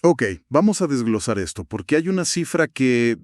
Ok, vamos a desglosar esto, porque hay una cifra que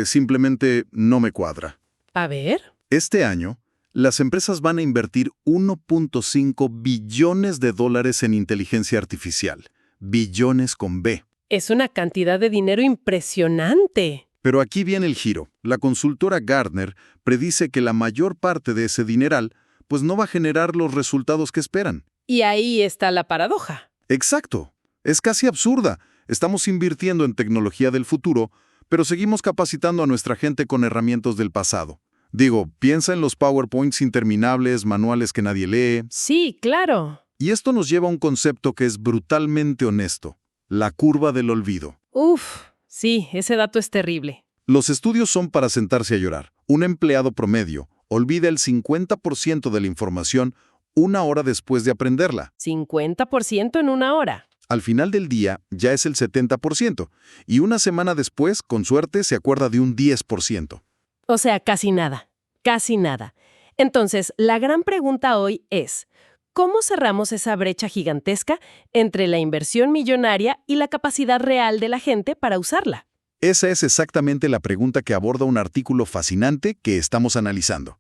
simplemente no me cuadra. A ver. Este año, las empresas van a invertir 1.5 billones de dólares en inteligencia artificial. Billones con B. Es una cantidad de dinero impresionante. Pero aquí viene el giro. La consultora Gartner predice que la mayor parte de ese dineral pues no va a generar los resultados que esperan. Y ahí está la paradoja. Exacto. Es casi absurda. Estamos invirtiendo en tecnología del futuro, pero seguimos capacitando a nuestra gente con herramientas del pasado. Digo, piensa en los PowerPoints interminables, manuales que nadie lee. Sí, claro. Y esto nos lleva a un concepto que es brutalmente honesto: la curva del olvido. Uf, sí, ese dato es terrible. Los estudios son para sentarse a llorar. Un empleado promedio olvida el 50% de la información una hora después de aprenderla. 50% en una hora. Al final del día ya es el 70%, y una semana después, con suerte, se acuerda de un 10%. O sea, casi nada. Casi nada. Entonces, la gran pregunta hoy es, ¿cómo cerramos esa brecha gigantesca entre la inversión millonaria y la capacidad real de la gente para usarla? Esa es exactamente la pregunta que aborda un artículo fascinante que estamos analizando.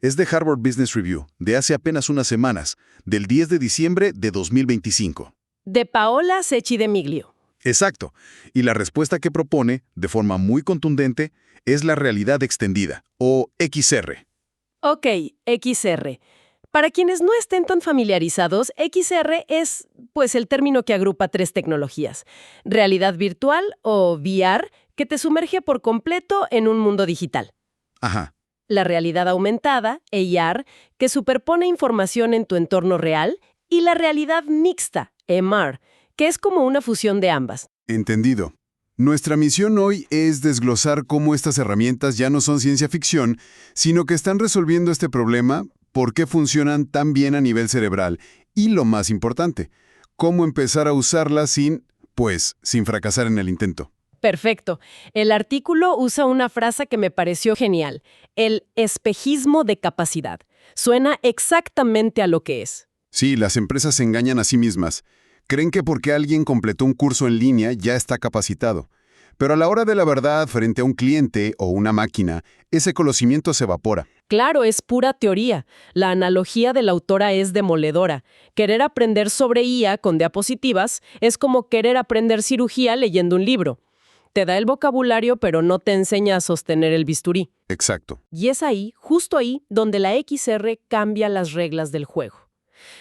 Es de Harvard Business Review, de hace apenas unas semanas, del 10 de diciembre de 2025. De Paola Secchi de Miglio. Exacto. Y la respuesta que propone, de forma muy contundente, es la realidad extendida, o XR. Ok, XR. Para quienes no estén tan familiarizados, XR es, pues, el término que agrupa tres tecnologías. Realidad virtual, o VR, que te sumerge por completo en un mundo digital. Ajá. La realidad aumentada, AR, que superpone información en tu entorno real. Y la realidad mixta, MR, que es como una fusión de ambas. Entendido. Nuestra misión hoy es desglosar cómo estas herramientas ya no son ciencia ficción, sino que están resolviendo este problema, por qué funcionan tan bien a nivel cerebral y, lo más importante, cómo empezar a usarlas sin fracasar en el intento. Perfecto. El artículo usa una frase que me pareció genial: el espejismo de capacidad. Suena exactamente a lo que es. Sí, las empresas se engañan a sí mismas. Creen que porque alguien completó un curso en línea ya está capacitado. Pero a la hora de la verdad, frente a un cliente o una máquina, ese conocimiento se evapora. Claro, es pura teoría. La analogía de la autora es demoledora. Querer aprender sobre IA con diapositivas es como querer aprender cirugía leyendo un libro. Te da el vocabulario, pero no te enseña a sostener el bisturí. Exacto. Y es ahí, justo ahí, donde la XR cambia las reglas del juego.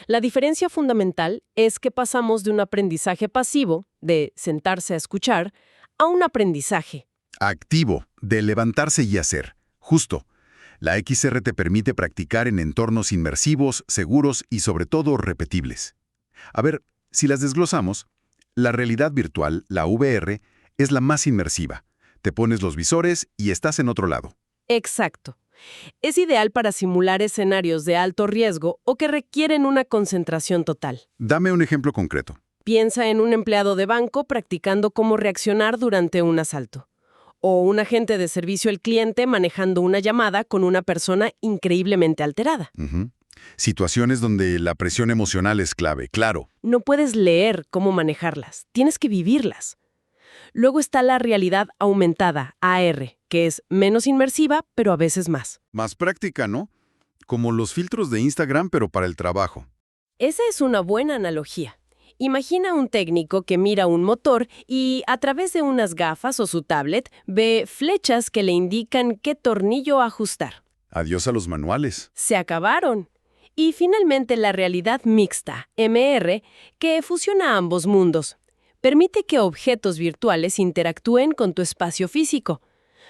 La diferencia fundamental es que pasamos de un aprendizaje pasivo, de sentarse a escuchar, a un aprendizaje. Activo, de levantarse y hacer. Justo. La XR te permite practicar en entornos inmersivos, seguros y sobre todo repetibles. A ver, si las desglosamos, la realidad virtual, la VR, es la más inmersiva. Te pones los visores y estás en otro lado. Exacto. Es ideal para simular escenarios de alto riesgo o que requieren una concentración total. Dame un ejemplo concreto. Piensa en un empleado de banco practicando cómo reaccionar durante un asalto. O un agente de servicio al cliente manejando una llamada con una persona increíblemente alterada. Situaciones donde la presión emocional es clave, claro. No puedes leer cómo manejarlas, tienes que vivirlas. Luego está la realidad aumentada, AR, que es menos inmersiva, pero a veces más. Más práctica, ¿no? Como los filtros de Instagram, pero para el trabajo. Esa es una buena analogía. Imagina un técnico que mira un motor y, a través de unas gafas o su tablet, ve flechas que le indican qué tornillo ajustar. Adiós a los manuales. Se acabaron. Y finalmente la realidad mixta, MR, que fusiona ambos mundos. Permite que objetos virtuales interactúen con tu espacio físico.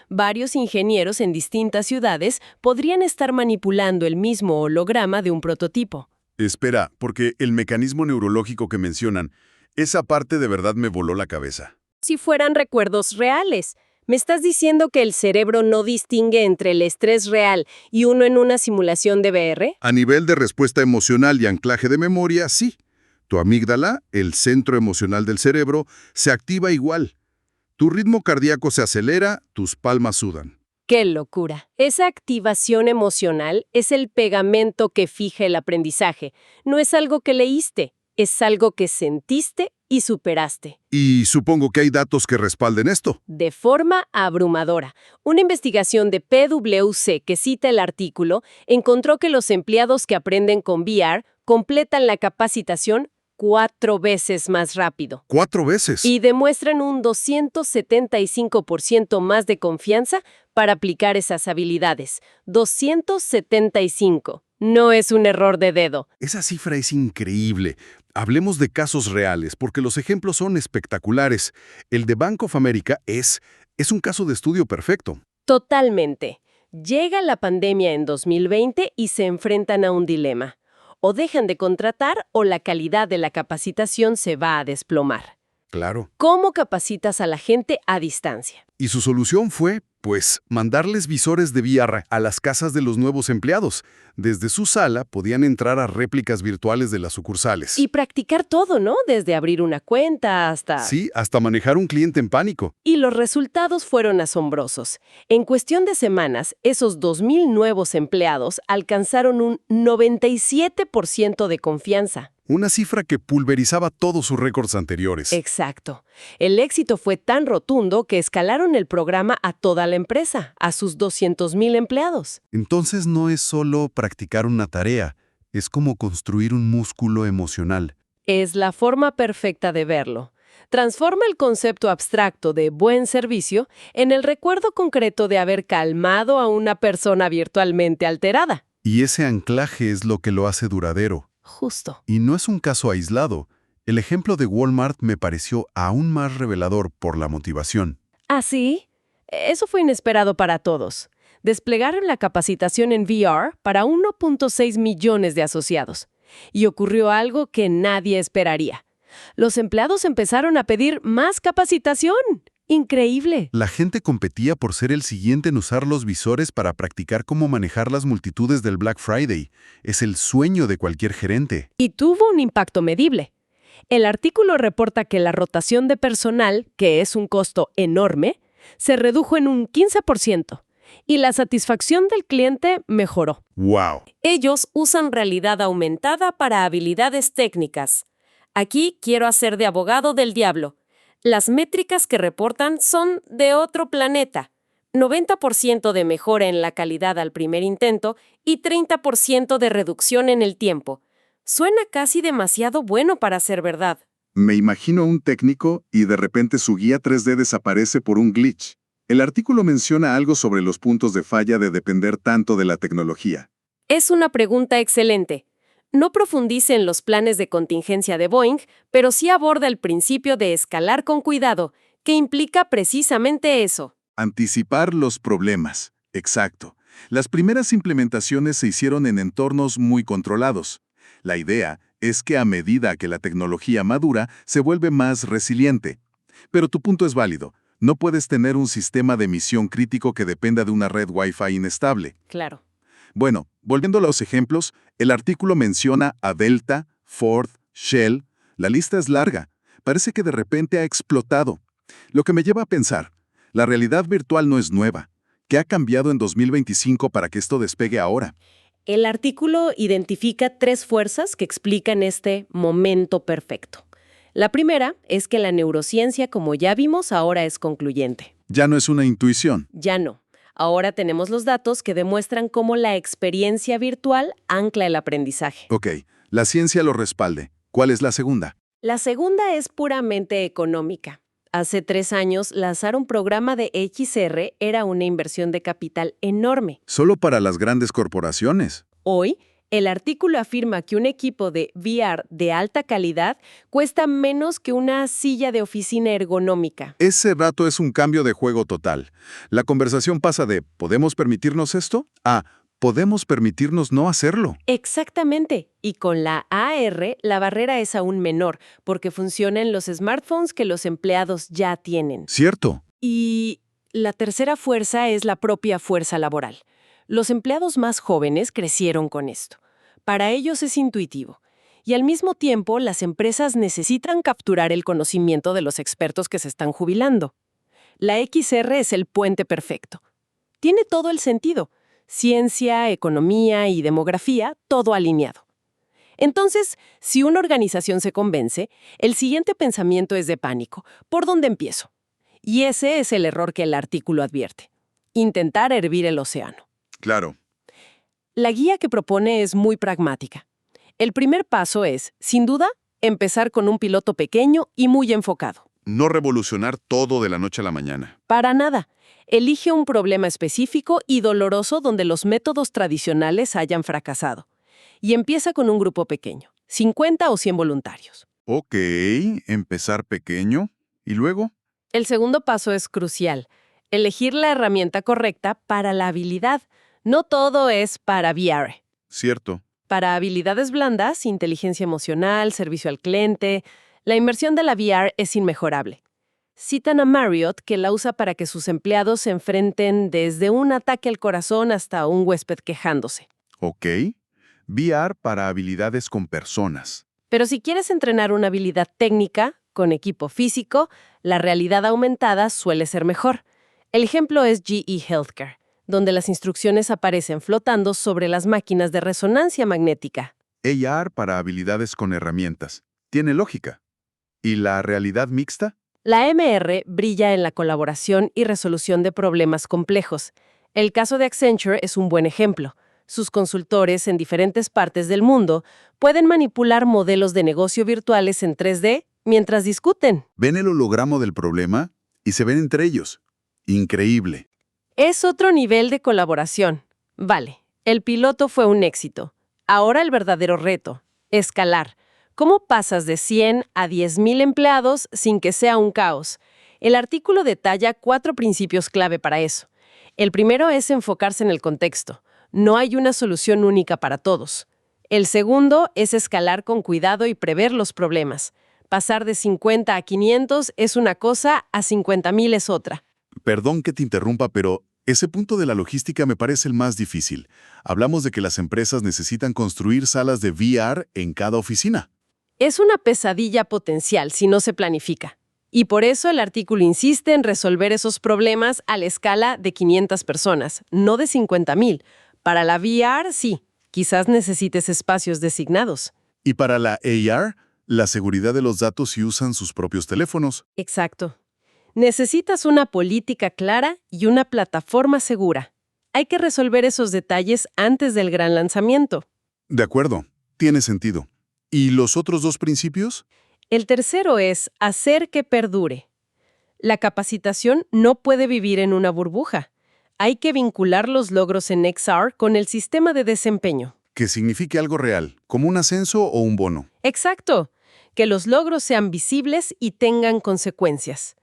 Varios ingenieros en distintas ciudades podrían estar manipulando el mismo holograma de un prototipo. Espera, porque el mecanismo neurológico que mencionan, esa parte de verdad me voló la cabeza. Si fueran recuerdos reales, ¿me estás diciendo que el cerebro no distingue entre el estrés real y uno en una simulación de VR? A nivel de respuesta emocional y anclaje de memoria, sí. Tu amígdala, el centro emocional del cerebro, se activa igual. Tu ritmo cardíaco se acelera, tus palmas sudan. ¡Qué locura! Esa activación emocional es el pegamento que fija el aprendizaje. No es algo que leíste, es algo que sentiste y superaste. Y supongo que hay datos que respalden esto. De forma abrumadora. Una investigación de PwC que cita el artículo encontró que los empleados que aprenden con VR completan la capacitación 4 veces más rápido 4 veces. y demuestran un 275% más de confianza para aplicar esas habilidades. 275. No es un error de dedo. Esa cifra es increíble. Hablemos de casos reales, porque los ejemplos son espectaculares. El de Bank of America es un caso de estudio perfecto. Totalmente. Llega la pandemia en 2020 y se enfrentan a un dilema. O dejan de contratar o la calidad de la capacitación se va a desplomar. Claro. ¿Cómo capacitas a la gente a distancia? Y su solución fue, pues, mandarles visores de VR a las casas de los nuevos empleados. Desde su sala podían entrar a réplicas virtuales de las sucursales. Y practicar todo, ¿no? Desde abrir una cuenta hasta... Sí, hasta manejar un cliente en pánico. Y los resultados fueron asombrosos. En cuestión de semanas, esos 2,000 nuevos empleados alcanzaron un 97% de confianza. Una cifra que pulverizaba todos sus récords anteriores. Exacto. El éxito fue tan rotundo que escalaron el programa a toda la empresa, a sus 200,000 empleados. Entonces no es solo practicar una tarea, es como construir un músculo emocional. Es la forma perfecta de verlo. Transforma el concepto abstracto de buen servicio en el recuerdo concreto de haber calmado a una persona virtualmente alterada. Y ese anclaje es lo que lo hace duradero. Justo. Y no es un caso aislado. El ejemplo de Walmart me pareció aún más revelador por la motivación. ¿Ah, sí? Eso fue inesperado para todos. Desplegaron la capacitación en VR para 1.6 millones de asociados. Y ocurrió algo que nadie esperaría. Los empleados empezaron a pedir más capacitación. ¡Increíble! La gente competía por ser el siguiente en usar los visores para practicar cómo manejar las multitudes del Black Friday. Es el sueño de cualquier gerente. Y tuvo un impacto medible. El artículo reporta que la rotación de personal, que es un costo enorme, se redujo en un 15%. Y la satisfacción del cliente mejoró. ¡Wow! Ellos usan realidad aumentada para habilidades técnicas. Aquí quiero hacer de abogado del diablo. Las métricas que reportan son de otro planeta. 90% de mejora en la calidad al primer intento y 30% de reducción en el tiempo. Suena casi demasiado bueno para ser verdad. Me imagino un técnico y de repente su guía 3D desaparece por un glitch. El artículo menciona algo sobre los puntos de falla de depender tanto de la tecnología. Es una pregunta excelente. No profundice en los planes de contingencia de Boeing, pero sí aborda el principio de escalar con cuidado, que implica precisamente eso. Anticipar los problemas. Exacto. Las primeras implementaciones se hicieron en entornos muy controlados. La idea es que a medida que la tecnología madura, se vuelve más resiliente. Pero tu punto es válido. No puedes tener un sistema de misión crítico que dependa de una red Wi-Fi inestable. Claro. Bueno, volviendo a los ejemplos, el artículo menciona a Delta, Ford, Shell. La lista es larga. Parece que de repente ha explotado. Lo que me lleva a pensar, la realidad virtual no es nueva. ¿Qué ha cambiado en 2025 para que esto despegue ahora? El artículo identifica 3 fuerzas que explican este momento perfecto. La primera es que la neurociencia, como ya vimos, ahora es concluyente. Ya no es una intuición. Ya no. Ahora tenemos los datos que demuestran cómo la experiencia virtual ancla el aprendizaje. Ok, la ciencia lo respalde. ¿Cuál es la segunda? La segunda es puramente económica. Hace 3 años, lanzar un programa de XR era una inversión de capital enorme. Solo para las grandes corporaciones. Hoy, el artículo afirma que un equipo de VR de alta calidad cuesta menos que una silla de oficina ergonómica. Ese dato es un cambio de juego total. La conversación pasa de ¿podemos permitirnos esto? A ¿podemos permitirnos no hacerlo? Exactamente. Y con la AR, la barrera es aún menor, porque funciona en los smartphones que los empleados ya tienen. Cierto. Y la tercera fuerza es la propia fuerza laboral. Los empleados más jóvenes crecieron con esto. Para ellos es intuitivo. Y al mismo tiempo, las empresas necesitan capturar el conocimiento de los expertos que se están jubilando. La XR es el puente perfecto. Tiene todo el sentido. Ciencia, economía y demografía, todo alineado. Entonces, si una organización se convence, el siguiente pensamiento es de pánico. ¿Por dónde empiezo? Y ese es el error que el artículo advierte. Intentar hervir el océano. Claro. La guía que propone es muy pragmática. El primer paso es, sin duda, empezar con un piloto pequeño y muy enfocado. No revolucionar todo de la noche a la mañana. Para nada. Elige un problema específico y doloroso donde los métodos tradicionales hayan fracasado. Y empieza con un grupo pequeño, 50 o 100 voluntarios. Ok, empezar pequeño. ¿Y luego? El segundo paso es crucial. Elegir la herramienta correcta para la habilidad. No todo es para VR. Cierto. Para habilidades blandas, inteligencia emocional, servicio al cliente, la inversión de la VR es inmejorable. Citan a Marriott, que la usa para que sus empleados se enfrenten desde un ataque al corazón hasta un huésped quejándose. Ok. VR para habilidades con personas. Pero si quieres entrenar una habilidad técnica, con equipo físico, la realidad aumentada suele ser mejor. El ejemplo es GE Healthcare, donde las instrucciones aparecen flotando sobre las máquinas de resonancia magnética. AR para habilidades con herramientas. Tiene lógica. ¿Y la realidad mixta? La MR brilla en la colaboración y resolución de problemas complejos. El caso de Accenture es un buen ejemplo. Sus consultores en diferentes partes del mundo pueden manipular modelos de negocio virtuales en 3D mientras discuten. Ven el hologramo del problema y se ven entre ellos. Increíble. Es otro nivel de colaboración. Vale, el piloto fue un éxito. Ahora el verdadero reto, escalar. ¿Cómo pasas de 100 a 10,000 empleados sin que sea un caos? El artículo detalla 4 principios clave para eso. El primero es enfocarse en el contexto. No hay una solución única para todos. El segundo es escalar con cuidado y prever los problemas. Pasar de 50 a 500 es una cosa, a 50,000 es otra. Perdón que te interrumpa, pero ese punto de la logística me parece el más difícil. Hablamos de que las empresas necesitan construir salas de VR en cada oficina. Es una pesadilla potencial si no se planifica. Y por eso el artículo insiste en resolver esos problemas a la escala de 500 personas, no de 50,000. Para la VR, sí, quizás necesites espacios designados. Y para la AR, la seguridad de los datos si usan sus propios teléfonos. Exacto. Necesitas una política clara y una plataforma segura. Hay que resolver esos detalles antes del gran lanzamiento. De acuerdo, tiene sentido. ¿Y los otros 2 principios? El tercero es hacer que perdure. La capacitación no puede vivir en una burbuja. Hay que vincular los logros en XR con el sistema de desempeño. Que signifique algo real, como un ascenso o un bono. Exacto. Que los logros sean visibles y tengan consecuencias.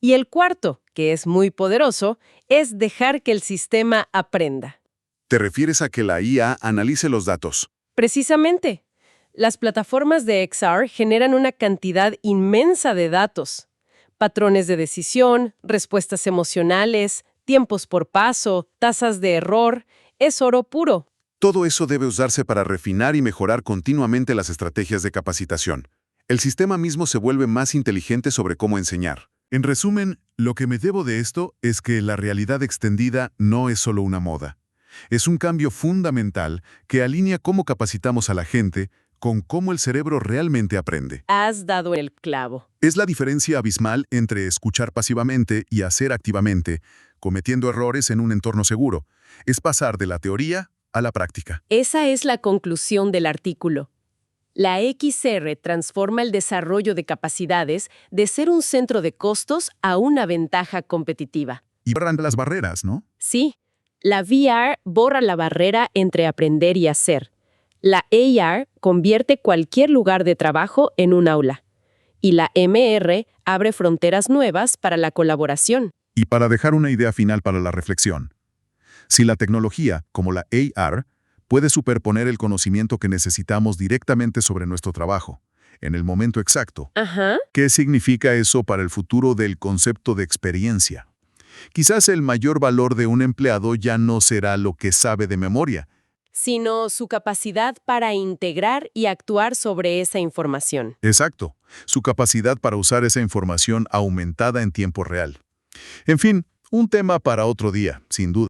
Y el cuarto, que es muy poderoso, es dejar que el sistema aprenda. ¿Te refieres a que la IA analice los datos? Precisamente. Las plataformas de XR generan una cantidad inmensa de datos. Patrones de decisión, respuestas emocionales, tiempos por paso, tasas de error. Es oro puro. Todo eso debe usarse para refinar y mejorar continuamente las estrategias de capacitación. El sistema mismo se vuelve más inteligente sobre cómo enseñar. En resumen, lo que me debo de esto es que la realidad extendida no es solo una moda. Es un cambio fundamental que alinea cómo capacitamos a la gente con cómo el cerebro realmente aprende. Has dado el clavo. Es la diferencia abismal entre escuchar pasivamente y hacer activamente, cometiendo errores en un entorno seguro. Es pasar de la teoría a la práctica. Esa es la conclusión del artículo. La XR transforma el desarrollo de capacidades de ser un centro de costos a una ventaja competitiva. Y borran las barreras, ¿no? Sí, la VR borra la barrera entre aprender y hacer. La AR convierte cualquier lugar de trabajo en un aula. Y la MR abre fronteras nuevas para la colaboración. Y para dejar una idea final para la reflexión. Si la tecnología, como la AR, puede superponer el conocimiento que necesitamos directamente sobre nuestro trabajo, en el momento exacto, Ajá. ¿qué significa eso para el futuro del concepto de experiencia? Quizás el mayor valor de un empleado ya no será lo que sabe de memoria, Sino su capacidad para integrar y actuar sobre esa información. exacto, su capacidad para usar esa información aumentada en tiempo real. En fin, un tema para otro día, sin duda.